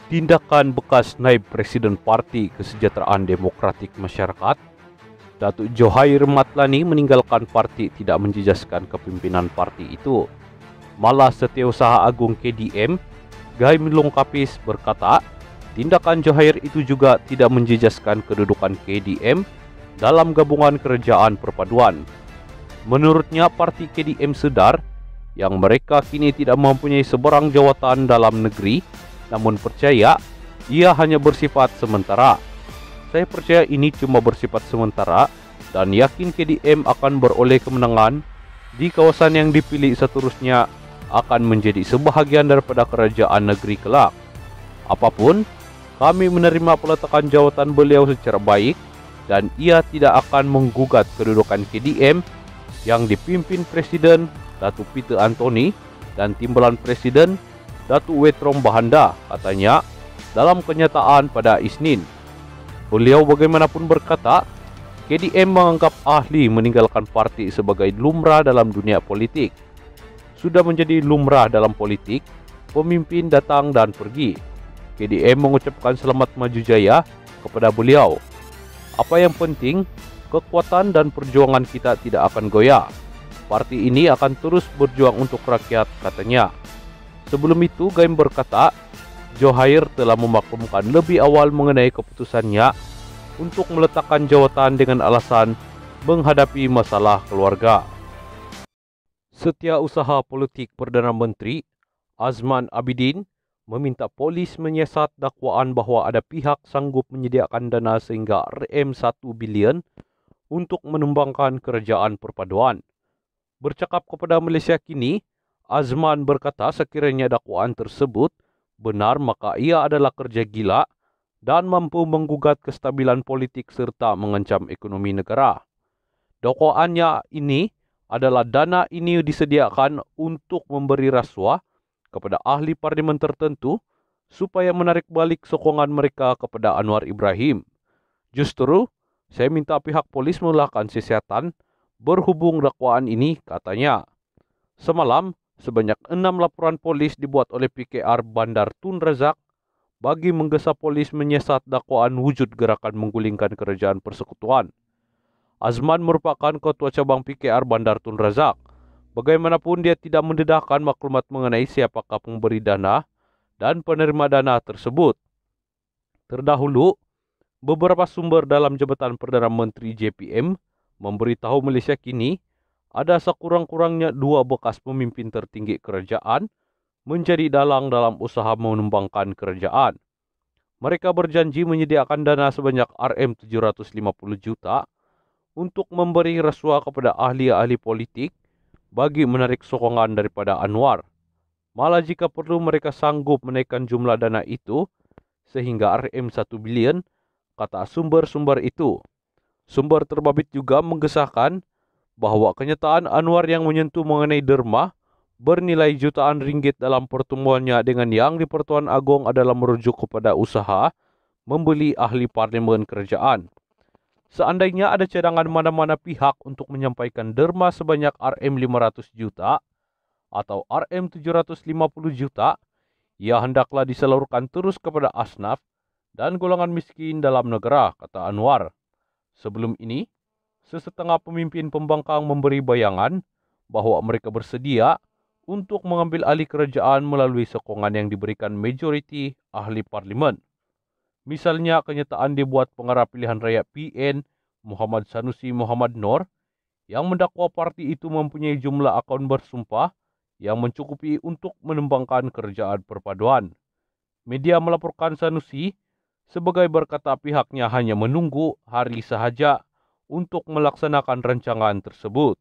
Tindakan bekas naib Presiden Parti Kesejahteraan Demokratik Masyarakat, Datuk Johair Matlani meninggalkan parti tidak menjejaskan kepimpinan parti itu. Malah Setiausaha Agung KDM, Gai Milong Kapis berkata, tindakan Johair itu juga tidak menjejaskan kedudukan KDM dalam gabungan kerajaan perpaduan. Menurutnya, parti KDM sedar yang mereka kini tidak mempunyai sebarang jawatan dalam negeri, namun percaya ia hanya bersifat sementara. Saya percaya ini cuma bersifat sementara dan yakin KDM akan beroleh kemenangan di kawasan yang dipilih seterusnya akan menjadi sebahagian daripada kerajaan negeri kelak. Apapun, kami menerima peletakan jawatan beliau secara baik dan ia tidak akan menggugat kedudukan KDM yang dipimpin Presiden Datuk Peter Anthony dan Timbalan Presiden Datuk Wetrom Bahanda, katanya dalam kenyataan pada Isnin. Beliau bagaimanapun berkata, KDM menganggap ahli meninggalkan parti sebagai lumrah dalam dunia politik. Sudah menjadi lumrah dalam politik, pemimpin datang dan pergi. KDM mengucapkan selamat maju jaya kepada beliau. Apa yang penting, kekuatan dan perjuangan kita tidak akan goyah. Parti ini akan terus berjuang untuk rakyat, katanya. Sebelum itu, Gaim berkata, Johair telah memaklumkan lebih awal mengenai keputusannya untuk meletakkan jawatan dengan alasan menghadapi masalah keluarga. Setiausaha Politik Perdana Menteri Azman Abidin meminta polis menyiasat dakwaan bahawa ada pihak sanggup menyediakan dana sehingga RM1 bilion untuk menumbangkan kerajaan perpaduan. Bercakap kepada Malaysia Kini, Azman berkata sekiranya dakwaan tersebut benar maka ia adalah kerja gila dan mampu menggugat kestabilan politik serta mengancam ekonomi negara. Dakwaannya ini adalah dana ini disediakan untuk memberi rasuah kepada ahli parlimen tertentu supaya menarik balik sokongan mereka kepada Anwar Ibrahim. Justru, saya minta pihak polis melakukan siasatan berhubung dakwaan ini, katanya. Semalam, sebanyak 6 laporan polis dibuat oleh PKR Bandar Tun Razak bagi menggesa polis menyiasat dakwaan wujud gerakan menggulingkan kerajaan persekutuan. Azman merupakan ketua cabang PKR Bandar Tun Razak. Bagaimanapun dia tidak mendedahkan maklumat mengenai siapakah pemberi dana dan penerima dana tersebut. Terdahulu, beberapa sumber dalam Jabatan Perdana Menteri JPM memberitahu Malaysia Kini ada sekurang-kurangnya 2 bekas pemimpin tertinggi kerajaan menjadi dalang dalam usaha menumbangkan kerajaan. Mereka berjanji menyediakan dana sebanyak RM750 juta untuk memberi rasuah kepada ahli-ahli politik bagi menarik sokongan daripada Anwar. Malah jika perlu mereka sanggup menaikkan jumlah dana itu sehingga RM1 bilion, kata sumber-sumber itu. Sumber terbabit juga menggesahkan bahawa kenyataan Anwar yang menyentuh mengenai derma bernilai jutaan ringgit dalam pertemuannya dengan Yang di-Pertuan Agong adalah merujuk kepada usaha membeli ahli parlimen kerajaan. Seandainya ada cadangan mana-mana pihak untuk menyampaikan derma sebanyak RM500 juta atau RM750 juta, ia hendaklah disalurkan terus kepada asnaf dan golongan miskin dalam negara, kata Anwar. Sebelum ini, sesetengah pemimpin pembangkang memberi bayangan bahawa mereka bersedia untuk mengambil alih kerajaan melalui sokongan yang diberikan majoriti ahli parlimen. Misalnya, kenyataan dibuat pengarah pilihan raya PN Muhammad Sanusi Muhammad Noor yang mendakwa parti itu mempunyai jumlah akaun bersumpah yang mencukupi untuk menumbangkan kerajaan perpaduan. Media melaporkan Sanusi sebagai berkata pihaknya hanya menunggu hari sahaja untuk melaksanakan rancangan tersebut.